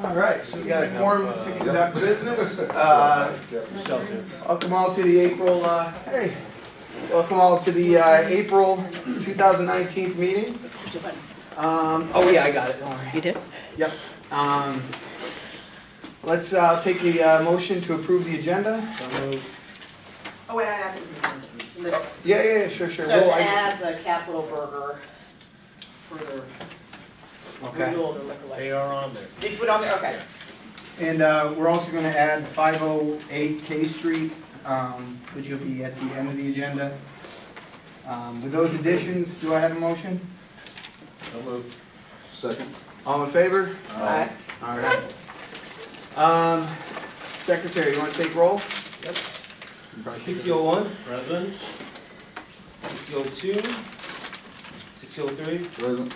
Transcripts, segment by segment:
All right, so we got a quorum to conduct business. Welcome all to the April, welcome all to the April 2019 meeting. Oh yeah, I got it, don't worry. You did? Yep. Let's take a motion to approve the agenda. Oh wait, I have to list. Yeah, sure. So Well, to add the Capital Burger for the Okay. renewal of the liquor They license. are on there. Did you put on there? Okay. And we're also going to add 508 K Street, which will be at the end of the agenda. With those additions, do I have a motion? So moved. Second. All in favor? Aye. All right. Secretary, you want to take roll? Yep. 601. Present. 602. 603. Present.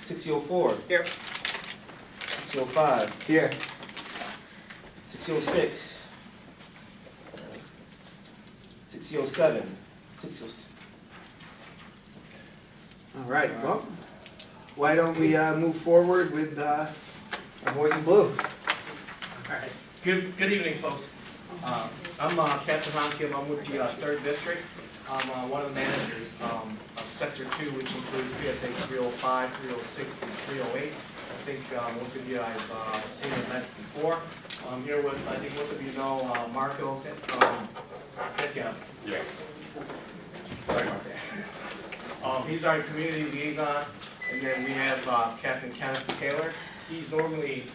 604. Here. 605. Here. 606. 607. 606. All right, well, why don't we move forward with our boys in blue? Alright, good evening, folks. I'm Captain Honkim. I'm with the 3rd District. I'm one of the managers of Sector 2, which includes PSA 305, 306, and 308. I think most of you I've seen the events before. I'm here with, I think most of you know, Marco. Yeah. Sorry about that. He's our community liaison, and then we have Captain Kenneth Taylor. He's normally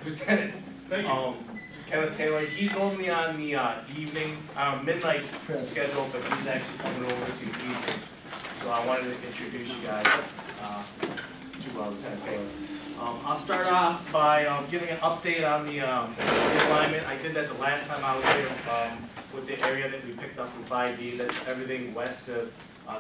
Lieutenant. Kenneth Taylor. He's normally on the evening, midnight schedule, but he's actually coming over to the evenings. So I wanted to introduce you guys to Lieutenant Taylor. I'll start off by giving an update on the alignment. I did that the last time I was here with the area that we picked up from 5D. That's everything west of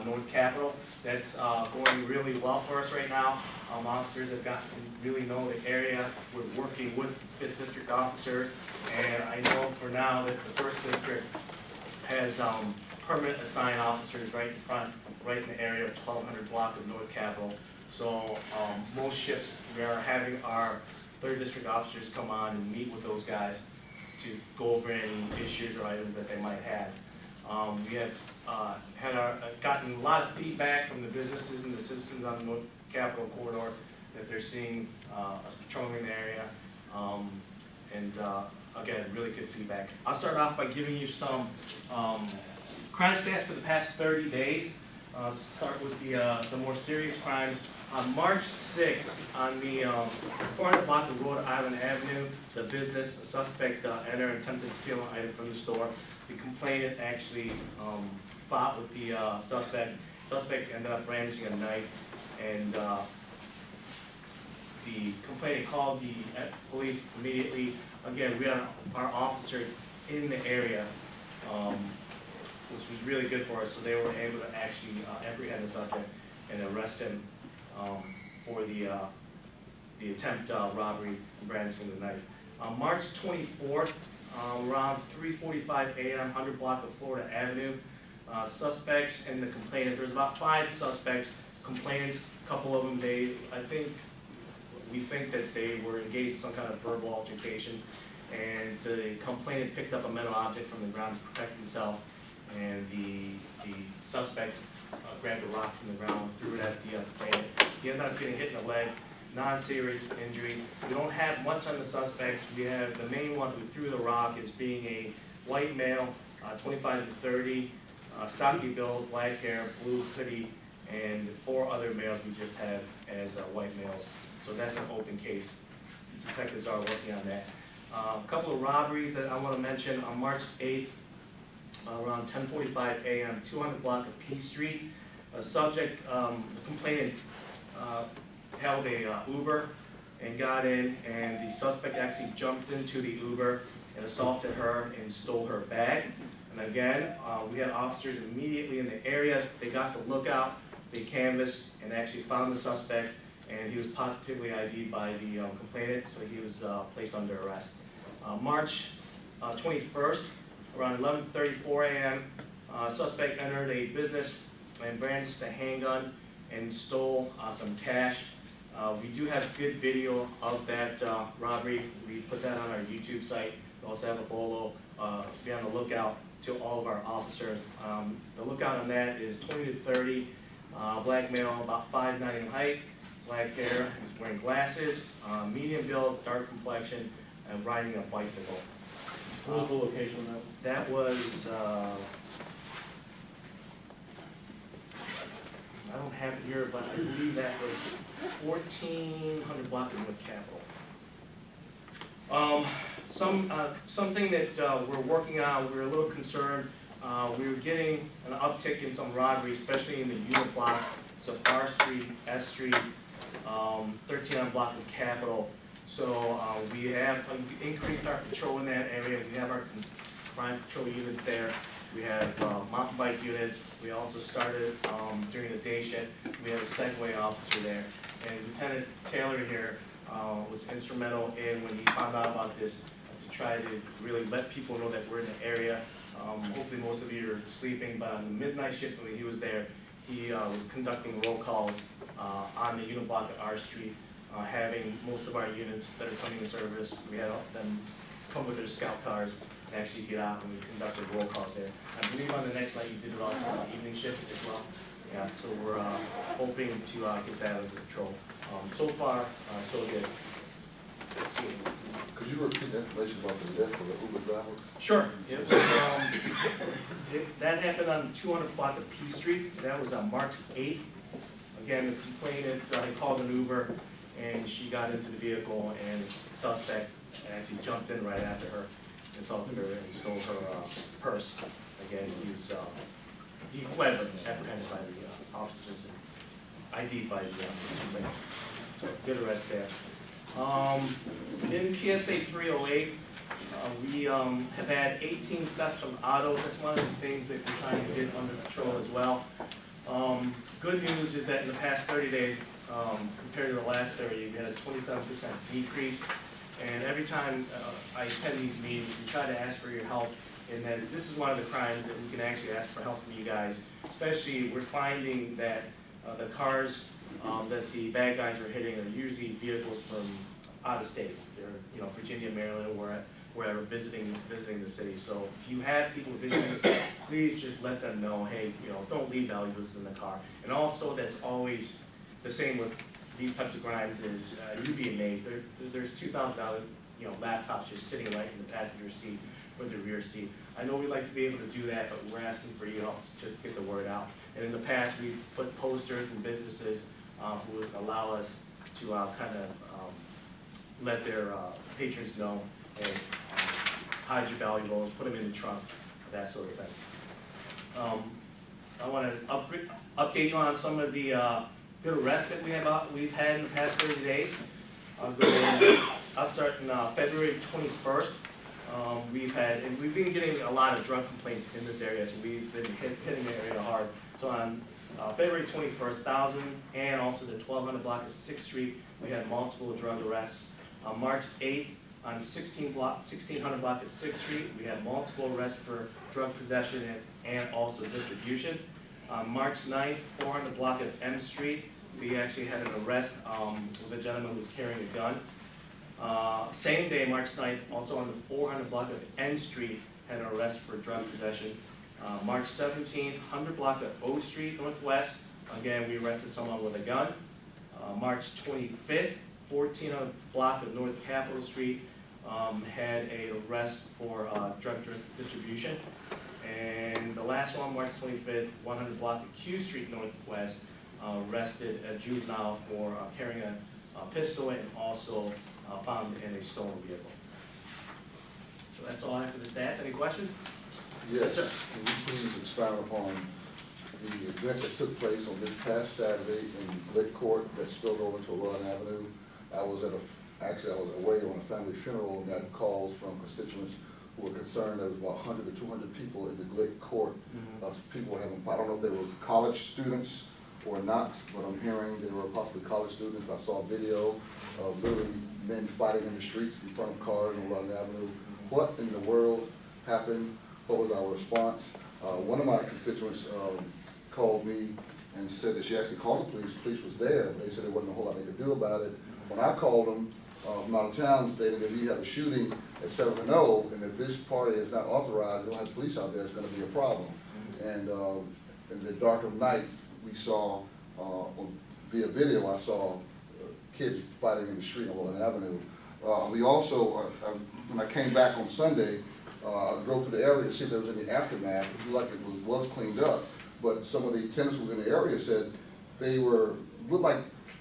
North Capitol. That's going really well for us right now. Officers have gotten to really know the area. We're working with 5th District officers, and I know for now that the 1st District has permanent assigned officers right in front, right in the area of 1200 block of North Capitol. So most shifts we are having our 3rd District officers come on and meet with those guys to go over any issues or items that they might have. We have gotten a lot of feedback from the businesses and the citizens on the North Capitol corridor that they're seeing us patrolling the area, and again, really good feedback. I'll start off by giving you some crime stats for the past 30 days. Start with the more serious crimes. On March 6th, on the 400 block of Rhode Island Avenue, the business, a suspect entered and attempted to steal an item from the store. The complainant actually fought with the suspect. Suspect ended up brandishing a knife, and the complainant called the police immediately. Again, we had our officers in the area, which was really good for us, so they were able to actually apprehend the subject and arrest him for the attempt robbery and brandishing the knife. On March 24th, around 3:45 a.m., 100 block of Florida Avenue, suspects and the complainant. There's about 5 suspects, complainants. A couple of them, we think that they were engaged in some kind of verbal altercation, and the complainant picked up a metal object from the ground to protect himself, and the suspect grabbed a rock from the ground, threw it at the complainant. He ended up getting hit in the leg, non-serious injury. We don't have much on the suspects. We have the main one who threw the rock as being a white male, 25 to 30, stocky build, black hair, blue hoodie, and 4 other males we just have as white males. So that's an open case. Detectives are working on that. A couple of robberies that I want to mention. On March 8th, around 10:45 a.m., 200 block of P Street, a subject, the complainant held a Uber and got in, and the suspect actually jumped into the Uber and assaulted her and stole her bag. And again, we had officers immediately in the area. They got the lookout, they canvassed, and actually found the suspect, and he was positively ID'd by the complainant, so he was placed under arrest. March 21st, around 11:34 a.m., suspect entered a business and brandished a handgun and stole some cash. We do have good video of that robbery. We put that on our YouTube site. We also have a bolo. Be on the lookout to all of our officers. The lookout on that is 20 to 30, black male, about 5'9" in height, black hair, he's wearing glasses, medium build, dark complexion, and riding a bicycle. What was the location of that? That was, I don't have it here, but I believe that was 1400 block of North Capitol. Something that we're working on, we're a little concerned. We were getting an uptick in some robbery, especially in the unit block, so R Street, S Street, 13 block of Capitol. So we have increased our patrol in that area. We have our crime patrol units there. We have mountain bike units. We also started during the day shift. We have a Segway officer there. And Lieutenant Taylor here was instrumental in when he found out about this to try to really let people know that we're in the area. Hopefully most of you are sleeping, but on the midnight shift when he was there, he was conducting roll calls on the unit block at R Street, having most of our units that are coming in service. We had them come with their scout cars and actually get out and we conducted roll calls there. I believe on the next night you did it also on the evening shift as well. Yeah, so we're hoping to get that under control. So far, so good. Let's see. Could you repeat that information about the death of the Uber driver? Sure. It was, that happened on 200 block of P Street. That was on March 8th. Again, the complainant called an Uber, and she got into the vehicle, and the suspect actually jumped in right after her, assaulted her, and stole her purse. Again, he fled, but apprehended by the officers and ID'd by the complainant. So good arrest there. In PSA 308, we have had 18 thefts from autos. That's one of the things that we're trying to get under control as well. Good news is that in the past 30 days, compared to the last 30, we had a 27% decrease. And every time I attend these meetings, we try to ask for your help in that this is one of the crimes that we can actually ask for help from you guys. Especially, we're finding that the cars that the bad guys are hitting are usually vehicles from out of state. They're, Virginia, Maryland, wherever visiting the city. So if you have people visiting, please just let them know, hey, don't leave valuables in the car. And also, that's always the same with these types of crimes. Is you'd be amazed. There's $2,000, laptops just sitting right in the passenger seat or the rear seat. I know we like to be able to do that, but we're asking for your help to just get the word out. And in the past, we've put posters in businesses who would allow us to let their patrons know, hey, hide your valuables, put them in the trunk, that sort of thing. I want to update you on some of the good arrests that we've had in the past 30 days. I'll start in February 21st. We've been getting a lot of drug complaints in this area, so we've been hitting the area hard. So on February 21st, 1000 and also the 1200 block of 6th Street, we had multiple drug arrests. On March 8th, on 1600 block of 6th Street, we had multiple arrests for drug possession and also distribution. On March 9th, 400 block of M Street, we actually had an arrest with a gentleman who was carrying a gun. Same day, March 9th, also on the 400 block of N Street, had an arrest for drug possession. March 17th, 100 block of O Street Northwest, again, we arrested someone with a gun. March 25th, 1400 block of North Capitol Street, had an arrest for drug distribution. And the last one, March 25th, 100 block of Q Street Northwest, arrested a juvenile for carrying a pistol and also found in a stolen vehicle. So that's all I have for the stats. Any questions? Yes, sir. Can you please expound upon the event that took place on this past Saturday in Glick Court that spilled over to Rod Avenue? I was away on a family funeral and got calls from constituents who were concerned there was about 100 to 200 people in the Glick Court. People I don't know if they was college students or not, but I'm hearing they were possibly college students. I saw a video of literally men fighting in the streets in front of cars on Rod Avenue. What in the world happened? What was our response? One of my constituents called me and said that she actually called the police was there, they said there wasn't a whole lot they could do about it. When I called them, from out of town, stating that we have a shooting at 7 and 0, and if this party is not authorized, we don't have police out there, it's gonna be a problem. And, in the dark of night, we saw, via video, I saw kids fighting in the street on Woodland Avenue. We also, when I came back on Sunday, I drove through the area to see if there was any aftermath. It looked like it was cleaned up, but some of the tenants within the area said they looked like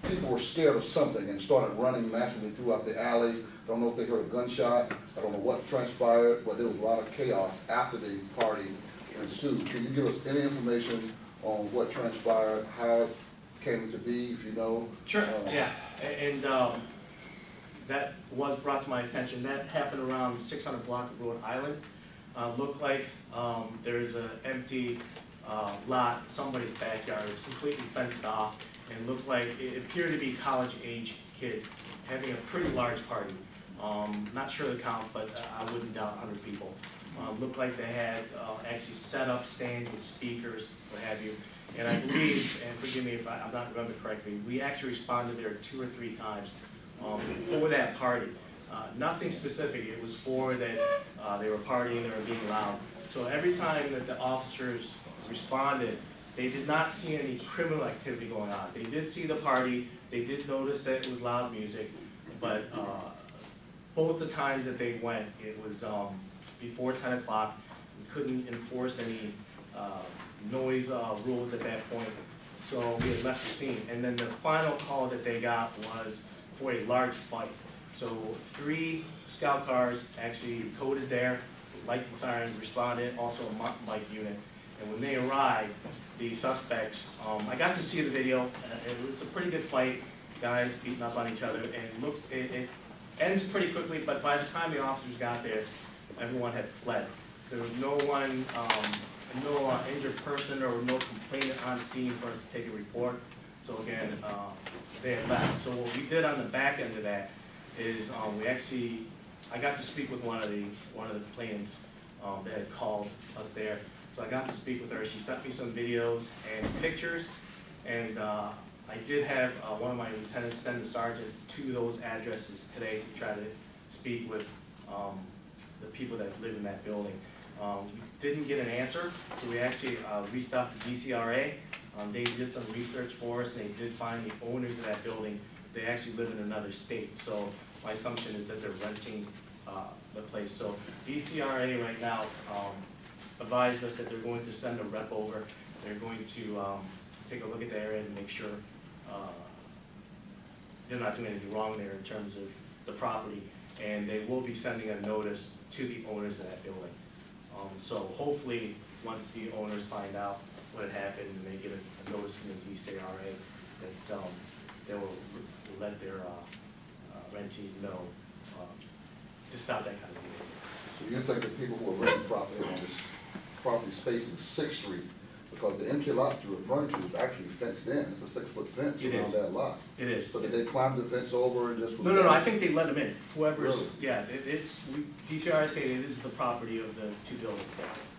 people were scared of something and started running massively throughout the alley. Don't know if they heard a gunshot. I don't know what transpired, but there was a lot of chaos after the party ensued. Can you give us any information on what transpired, how it came to be, if you know? Sure, yeah, and that was brought to my attention. That happened around 600 block of Rhode Island. Looked like there's an empty lot, somebody's backyard. It's completely fenced off, and looked like it appeared to be college-age kids having a pretty large party. Not sure the count, but I wouldn't doubt 100 people. Looked like they had actually set up stands with speakers, what have you. And I believe, and forgive me if I'm not remembering correctly, we actually responded there 2 or 3 times for that party. Nothing specific, it was for that they were partying, they were being loud. So every time that the officers responded, they did not see any criminal activity going on. They did see the party, they did notice that it was loud music, but both the times that they went, it was before 10 o'clock. We couldn't enforce any noise rules at that point, so we had left the scene. And then the final call that they got was for a large fight. So 3 scout cars actually coded there, lights and sirens responded, also a mountain bike unit. And when they arrived, the suspects, I got to see the video, it was a pretty good fight, guys beating up on each other, and it ends pretty quickly, but by the time the officers got there, everyone had fled. There was no one, no injured person or no complainant on scene for us to take a report. So again, they had left. So what we did on the back end of that is I got to speak with one of the complainants that had called us there. So I got to speak with her. She sent me some videos and pictures, and I did have one of my lieutenants send the sergeant to those addresses today to try to speak with the people that live in that building. We didn't get an answer, so we actually reached out to DCRA. They did some research for us, and they did find the owners of that building. They actually live in another state, so my assumption is that they're renting the place. So DCRA right now advised us that they're going to send a rep over. They're going to take a look at the area and make sure they're not doing anything wrong there in terms of the property, and they will be sending a notice to the owners of that building. So hopefully, once the owners find out what had happened and they get a notice from the DCRA, that they will let their rentees know to stop that kind of behavior. So you think that people who are renting property on this property facing 6th Street, because the empty lot you're referring to is actually fenced in, it's a 6-foot fence It around is. that lot. It is. So did they climb the fence over and just? No, I think they let them in. Whoever's, Really? yeah, DCRA say it is the property of the 2 buildings.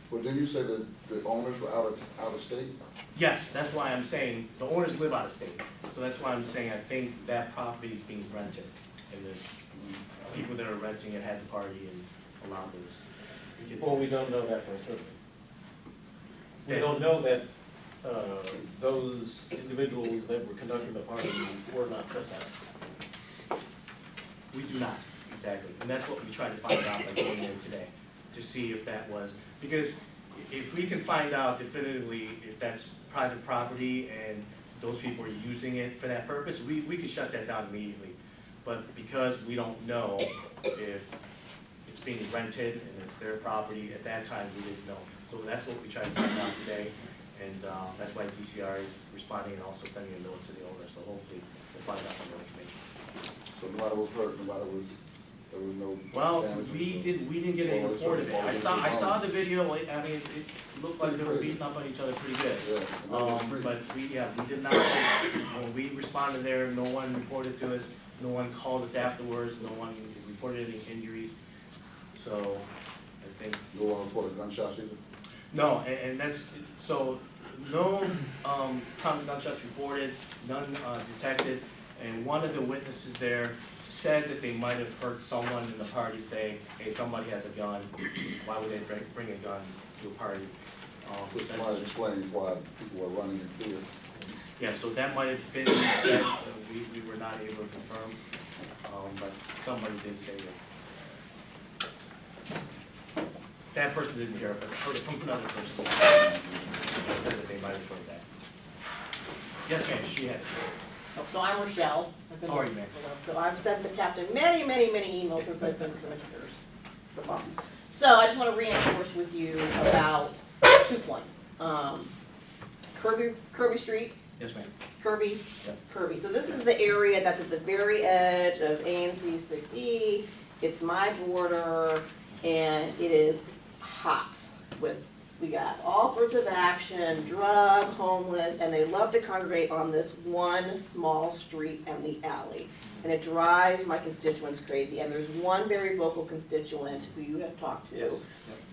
Well, didn't you say that the owners were out of state? Yes, that's why I'm saying, the owners live out of state. So that's why I'm saying I think that property is being rented. And the people that are renting it had the party and allowed those kids. Well, we don't know that for certain. We don't know that those individuals that were conducting the party were not trespassing. We do not, exactly. And that's what we tried to find out by going in today, to see if that was, because if we can find out definitively if that's private property and those people are using it for that purpose, we could shut that down immediately. But because we don't know if it's being rented and it's their property, at that time we didn't know. So that's what we tried to find out today, and that's why DCR is responding and also sending a note to the owner, so hopefully we'll find out some more information. So nobody was hurt, there was no Well, damage? we didn't get any report of it. I saw the video, I mean, it looked like they were beating up on each other pretty good. Yeah. But we did not, when we responded there, no one reported to us, no one called us afterwards, no one reported any injuries. So, I think. No one reported gunshots either? No, and that's, so, no, Tommy gunshots reported, none, detected, and one of the witnesses there said that they might have heard someone in the party say, hey, somebody has a gun, why would they bring a gun to a party? Which That's might just- explain why people were running in fear. Yeah, so that might have been said, we were not able to confirm, but somebody did say that. That person didn't hear it, but heard it from another person. That said that they might have heard that. Yes, ma'am, she had it. So I'm Rochelle. I've been- How are you, ma'am? So I've sent the captain many emails since I've been commissioners. So I just want to reinforce with you about 2 points. Kirby Street, Yes, ma'am. Kirby, Yep. Kirby. So this is the area that's at the very edge of ANC 6E. It's my border, and it is hot with, we got all sorts of action, drug, homeless, and they love to congregate on this one small street and the alley. And it drives my constituents crazy, and there's one very vocal constituent who you have talked to. Yes.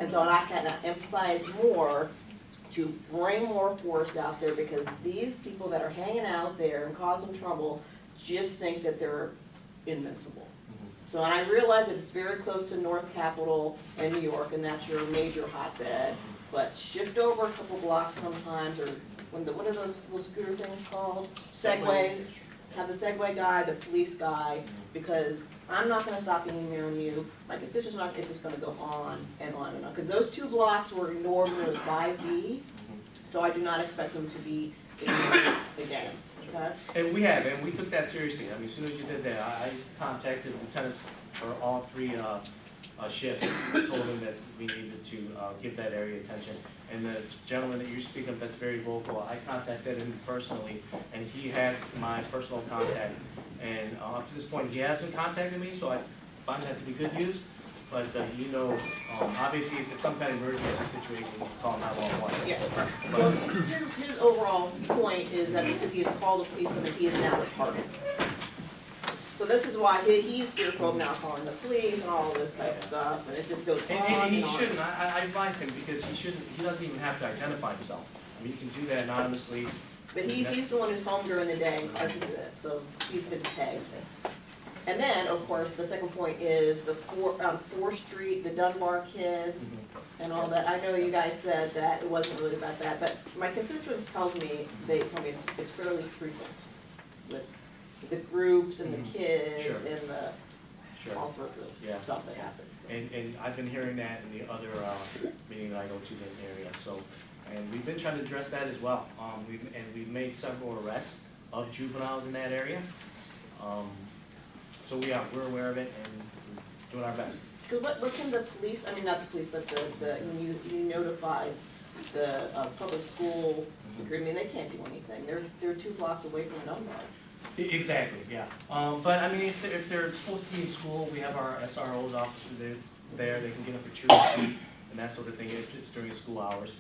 And so I cannot emphasize more to bring more force out there, because these people that are hanging out there and causing trouble just think that they're invincible. So, and I realize that it's very close to North Capitol and New York, and that's your major hotbed, but shift over a couple blocks sometimes, or when the, what are those little scooter things called? Segways. Have the Segway guy, the police guy, because I'm not gonna stop emailing you. My constituents are not, it's just gonna go on and on and on. Because those 2 blocks were ignored when it was 5B, so I do not expect them to be ignored again, okay? And we have, and we took that seriously. I mean, as soon as you did that, I contacted lieutenants for all 3 shifts, told them that we needed to give that area attention. And the gentleman that you're speaking of that's very vocal, I contacted him personally, and he has my personal contact. And up to this point, he hasn't contacted me, so I find that to be good news. But he knows, obviously, if it's some kind of emergency situation, we can call 911. Yeah. But- Well, his overall point is that because he has called the police and he is now a target. So this is why he's fearful of now calling the police and all of this type of stuff, and it just goes on And and he on. shouldn't, I advised him, because he shouldn't, he doesn't even have to identify himself. I mean, you can do that anonymously. But he's the one who's home during the day, I can do that, so he's been tagged. And then, of course, the second point is the 4th Street, the Dunbar kids, and all that. I know you guys said that it wasn't really about that, but my constituents tells me, they tell me it's fairly frequent with the groups and the kids Sure. and the, Sure. all sorts of Yeah. stuff that happens. So. And I've been hearing that in the other meeting that I go to in the area, so, and we've been trying to address that as well. We've made several arrests of juveniles in that area. So we're aware of it and we're doing our best. Because what can the police, I mean, not the police, but when you notify the public school security, I mean, they can't do anything. They're 2 blocks away from Dunbar. Exactly, yeah. But I mean, if they're supposed to be in school, we have our SROs officers there, they can get them for tuition and that sort of thing, if it's during school hours.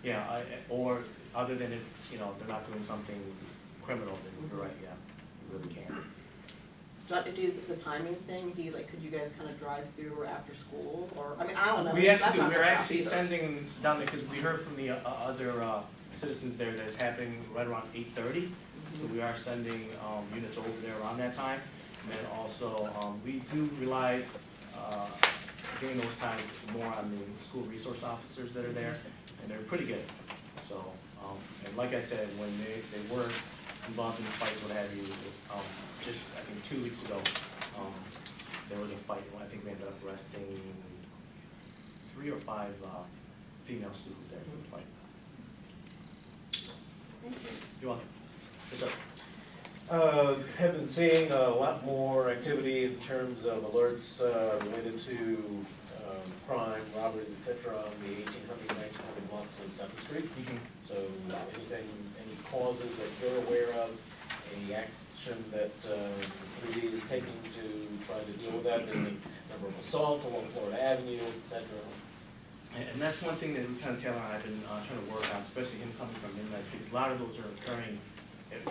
Yeah, or other than if, you know, they're not doing something criminal, then you're right, yeah, you really can. So is this a timing thing? Could you guys kind of drive through after school, or, I mean, I don't know. We actually That's do, not we're my job actually either. sending down there, because we heard from the other citizens there that it's happening right around 8:30. So we are sending units over there around that time. And then also, we do rely during those times more on the school resource officers that are there, and they're pretty good. So, and like I said, when they were involved in the fight, what have you, just, I think 2 weeks ago, there was a fight, and I think we ended up arresting 3 or 5 female students there for the fight. Thank you. You're welcome. Yes, sir. Have been seeing a lot more activity in terms of alerts related to crime, robberies, et cetera, on the 1800, 1900 blocks of Second Street. So anything, any causes that you're aware of, any action that 3D is taking to try to deal with that, any number of assaults along Florida Avenue, et cetera? And that's one thing that Lieutenant Taylor and I have been trying to work on, especially him coming from midnight, because a lot of those are occurring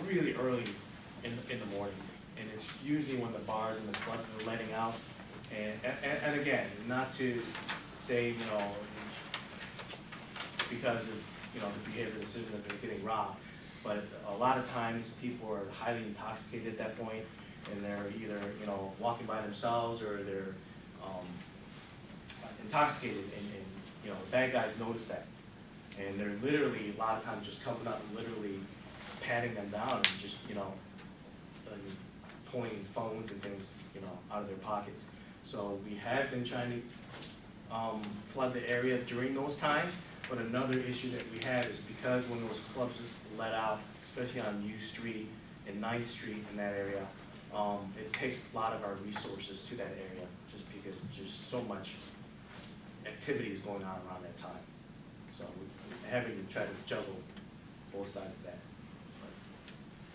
really early in the morning. And it's usually when the bars and the clubs are letting out. And again, not to say, you know, because of, you know, the behavior decision that they're getting robbed. But a lot of times, people are highly intoxicated at that point, and they're either, you know, walking by themselves, or they're intoxicated, and, you know, the bad guys notice that. And they're literally, a lot of times, just coming up and literally patting them down and just, you know, pulling phones and things, you know, out of their pockets. So we have been trying to flood the area during those times, but another issue that we have is because when those clubs is let out, especially on U Street and 9th Street in that area, it takes a lot of our resources to that area, just because just so much activity is going on around that time. So we're having to try to juggle both sides of that.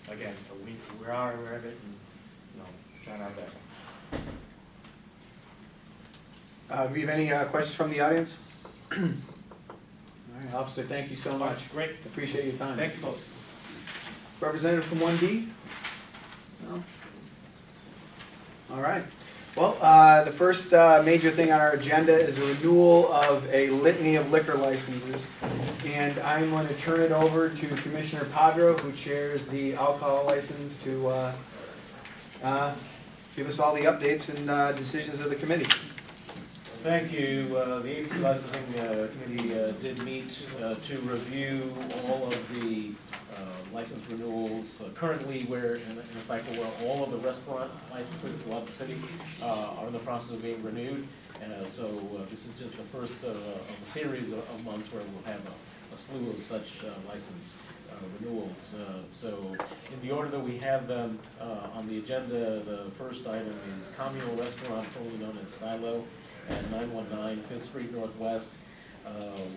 But again, we are aware of it, and, you know, trying our best. Do we have any questions from the audience? All right, Officer, thank you so much. Great. Appreciate your time. Thank you, folks. Representative from 1D? No? All right. Well, the first major thing on our agenda is a renewal of a litany of liquor licenses. And I'm going to turn it over to Commissioner Padro, who chairs the alcohol license, to give us all the updates and decisions of the committee. Thank you. The ANC Licensing Committee did meet to review all of the license renewals. Currently, we're in a cycle where all of the restaurant licenses throughout the city are in the process of being renewed. So this is just the first of a series of months where we'll have a slew of such license renewals. So in the order that we have them on the agenda, the first item is Communal Restaurant, formerly known as Silo, at 919 5th Street Northwest.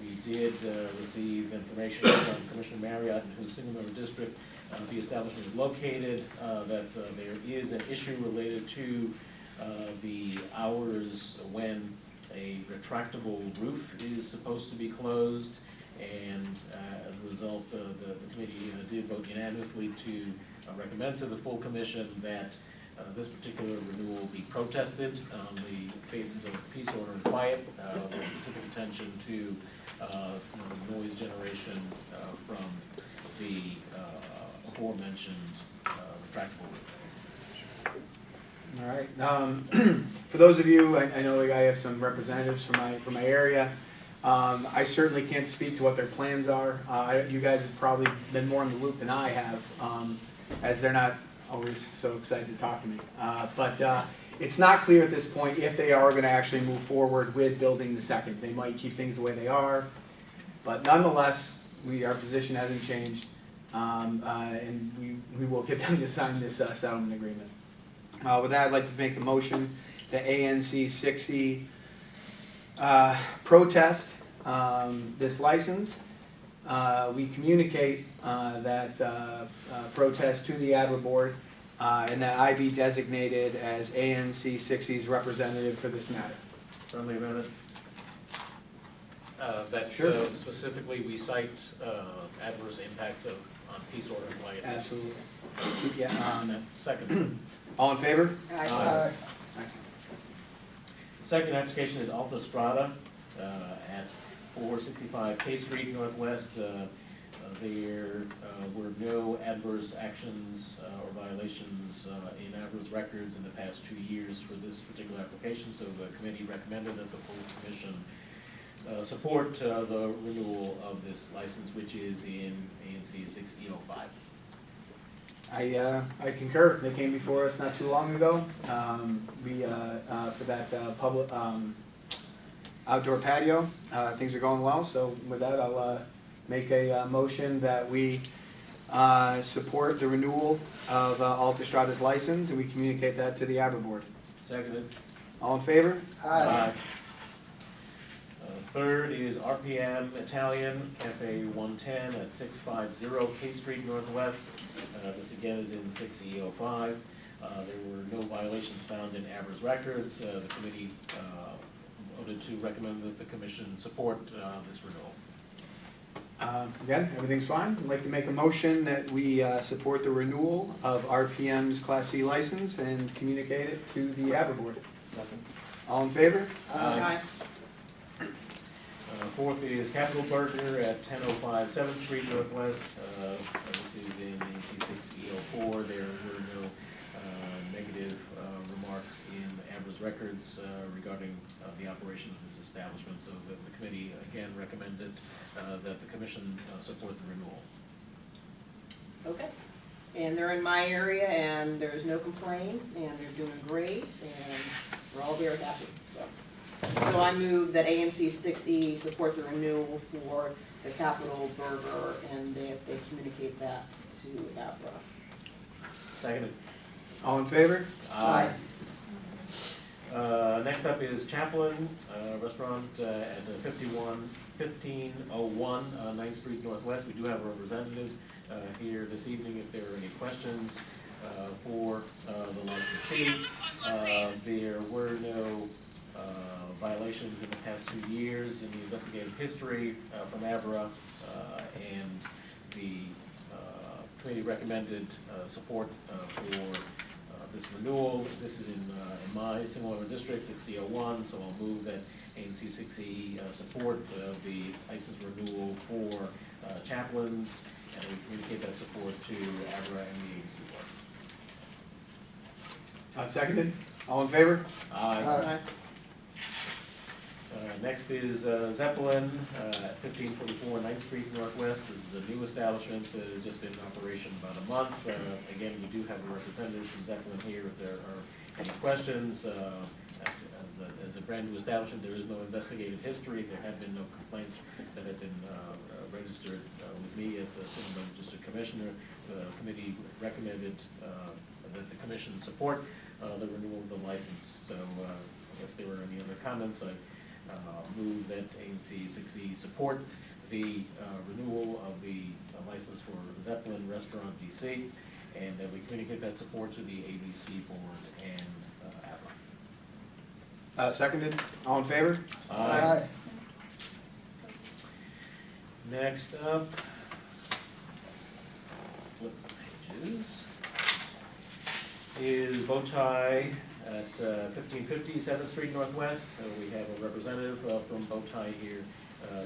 We did receive information from Commissioner Marriott, in whose single-member district the establishment is located, that there is an issue related to the hours when a retractable roof is supposed to be closed, and as a result, the committee did vote unanimously to recommend to the full commission that this particular renewal be protested on the basis of peace, order, and quiet, with specific attention to noise generation from the aforementioned retractable roof. All right. For those of you, I know I have some representatives from my area. I certainly can't speak to what their plans are. You guys have probably been more in the loop than I have, as they're not always so excited to talk to me. But it's not clear at this point if they are going to actually move forward with building the second. They might keep things the way they are, but nonetheless, our position hasn't changed, and we will get them to sign this settlement agreement. With that, I'd like to make a motion that ANC 6E protest this license. We communicate that protest to the ADWA board, and that I be designated as ANC 6E's representative for this matter. Friendly amendment. That Sure. specifically we cite adverse impacts on peace, order, and quiet. Absolutely. Yeah. Second. All in favor? Aye. Excellent. Second application is Alta Strada at 465 K Street Northwest. There were no adverse actions or violations in adverse records in the past 2 years for this particular application, so the committee recommended that the full commission support the renewal of this license, which is in ANC 6E05. I concur. They came before us not too long ago. For that public outdoor patio. Things are going well, so with that, I'll make a motion that we support the renewal of Alta Strada's license, and we communicate that to the ADWA board. Seconded. All in favor? Aye. Third is RPM Italian, Cafe 110 at 650 K Street Northwest. This again is in 6E05. There were no violations found in adverse records. The committee voted to recommend that the commission support this renewal. Again, everything's fine. I'd like to make a motion that we support the renewal of RPM's Class C license and communicate it to the ADWA board. Second. All in favor? Aye. Fourth is Capital Burger at 1005 7th Street Northwest. This is in ANC 6E04. There were no negative remarks in ABRA's records regarding the operation of this establishment, so the committee again recommended that the commission support the renewal. Okay. And they're in my area, and there's no complaints, and they're doing great, and we're all very happy. So I move that ANC 6E support the renewal for the Capital Burger, and that they communicate that to ABRA. Seconded. All in favor? Aye. Next up is Chaplin Restaurant at 1501 9th Street Northwest. We do have a representative here this evening if there are any questions for the licensee. There were no violations in the past 2 years in the investigative history from ABRA, and the committee recommended support for this renewal. This is in my similar district, 6E01, so I'll move that ANC 6E support the license renewal for chaplains, and we communicate that support to ABRA and the ANC board. Seconded. All in favor? Aye. Next is Zeppelin at 1544 9th Street Northwest. This is a new establishment that has just been in operation about a month. Again, we do have a representative from Zeppelin here if there are any questions. As a brand new establishment, there is no investigative history. There have been no complaints that have been registered with me as the Single District Commissioner. The committee recommended that the commission support the renewal of the license. So unless there were any other comments, I move that ANC 6E support the renewal of the license for Zeppelin Restaurant DC, and that we communicate that support to the ABC board and ABRA. Seconded. All in favor? Aye. Next up, flip the pages, is Bowtie at 1550 7th Street Northwest. So we have a representative from Bowtie here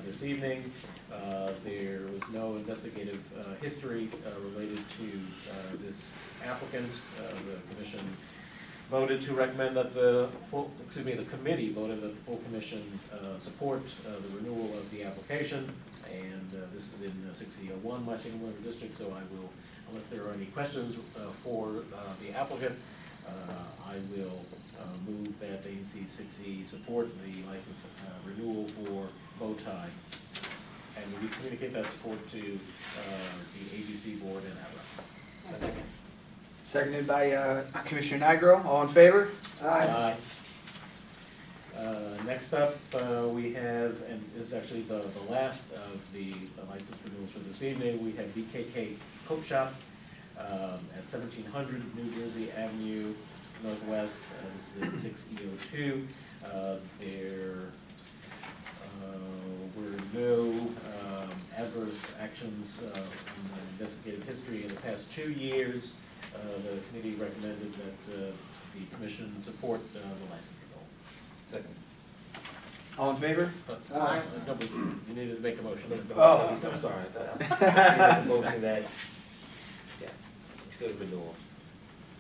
this evening. There was no investigative history related to this applicant. The commission voted to recommend that the committee voted that the full commission support the renewal of the application. And this is in 6E01, my single member district, so I will, unless there are any questions for the applicant, I will move that ANC 6E support the license renewal for Bowtie. And we communicate that support to the ABC board and ABRA. Seconded by Commissioner Nigro. All in favor? Aye. Next up, we have, and this is actually the last of the license renewals for this evening, we have BKK Coat Shop at 1700 New Jersey Avenue Northwest. This is in 6E02. There were no adverse actions in the investigative history in the past 2 years. The committee recommended that the commission support the license renewal. Second. All in favor? Aye. No, but you needed to make a motion. Oh. I'm sorry. Motion that, yeah, extend renewal.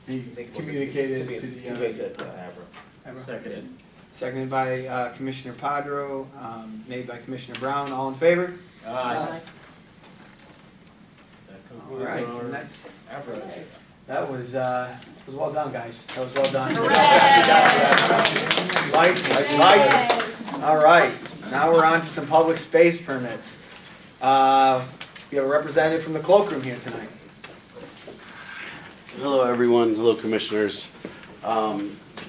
He communicated to Communicate the, that to ABRA. Seconded. seconded by Commissioner Padro, made by Commissioner Brown. All in favor? Aye. That All concludes right. our Next. ABRA. That was well done, guys. That was well done. Hooray! Like. All right, now we're on to some public space permits. We have a representative from the cloakroom here tonight. Hello, everyone. Hello, commissioners.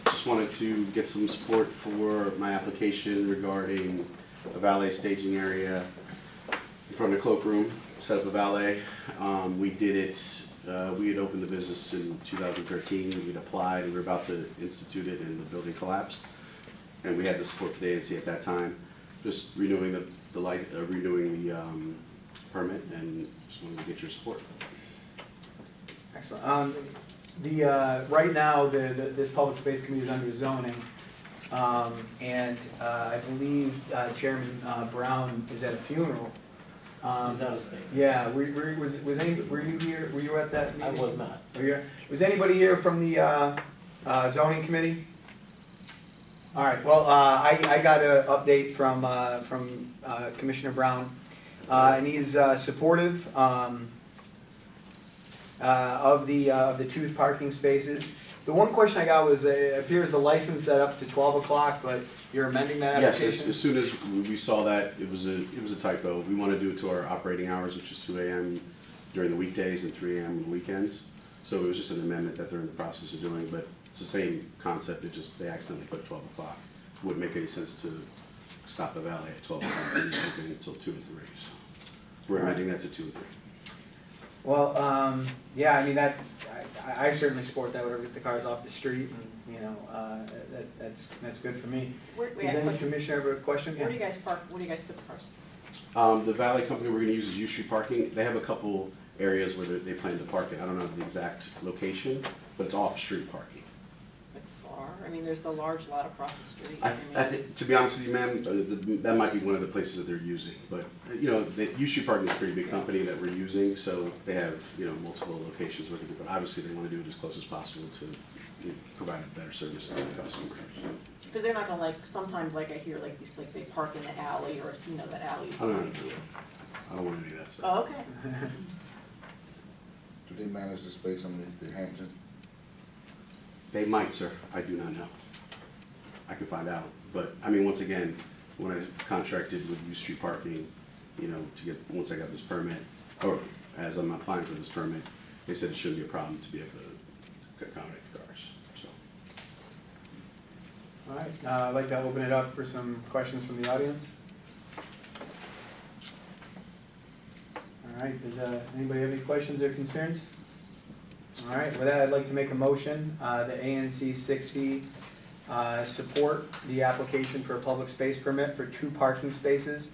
Just wanted to get some support for my application regarding a valet staging area in front of the cloakroom, set up a valet. We did it, we had opened the business in 2013. We'd applied, we were about to institute it, and the building collapsed. And we had the support for the ANC at that time. Just renewing the permit, and just wanted to get your support. Excellent. Right now, this public space committee is under zoning. And I believe Chairman Brown is at a funeral. He's out of state. Yeah, were you here, were you at that I meeting? was not. Were you- Was anybody here from the zoning committee? All right, well, I got an update from Commissioner Brown, and he's supportive of the 2 parking spaces. The one question I got was, it appears the license set up to 12 o'clock, but you're amending that Yes, application? as soon as we saw that, it was a typo. We want to do it to our operating hours, which is 2 AM during the weekdays and 3 AM on the weekends. So it was just an amendment that they're in the process of doing, but it's the same concept, it just, they accidentally put 12 o'clock. Wouldn't make any sense to stop the valet at 12 o'clock and open until 2 and 3, so we're amending that to 2 and 3. Well, yeah, I mean, I certainly support that, whatever, get the cars off the street, and, you know, that's good for me. Wait, Does any commissioner have a question? Where do you guys park, where do you guys put the cars? The valet company we're gonna use is U Street Parking. They have a couple areas where they plan to park it. I don't know the exact location, but it's off-street parking. Like far, I mean, there's the large lot across the street. I think, to be honest with you, ma'am, that might be one of the places that they're using, but, you know, the U Street Parking is a pretty big company that we're using, so they have, you know, multiple locations with it, but obviously they wanna do it as close as possible to, you know, provide a better service to the customers. Because they're not gonna like, sometimes like I hear like these, like they park in the alley or, you know, that alley. I don't know. I don't wanna do that stuff. Oh, okay. Do they manage the space underneath the Hampton? They might, sir. I do not know. I can find out. But, I mean, once again, when I contracted with U Street Parking, you know, once I got this permit, or as I'm applying for this permit, they said it shouldn't be a problem to be able to accommodate the cars, so. All right, I'd like to open it up for some questions from the audience. All right, does anybody have any questions or concerns? All right, with that, I'd like to make a motion, the ANC 60 support the application for a public space permit for 2 parking spaces,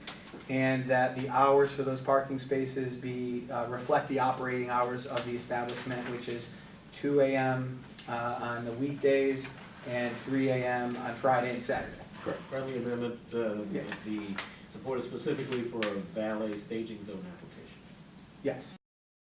and that the hours for those parking spaces be, reflect the operating hours of the establishment, which is 2 AM on the weekdays and 3 AM on Friday and Saturday. Correct. Friendly amendment, Yeah. the support is specifically for a valet staging zone application. Yes.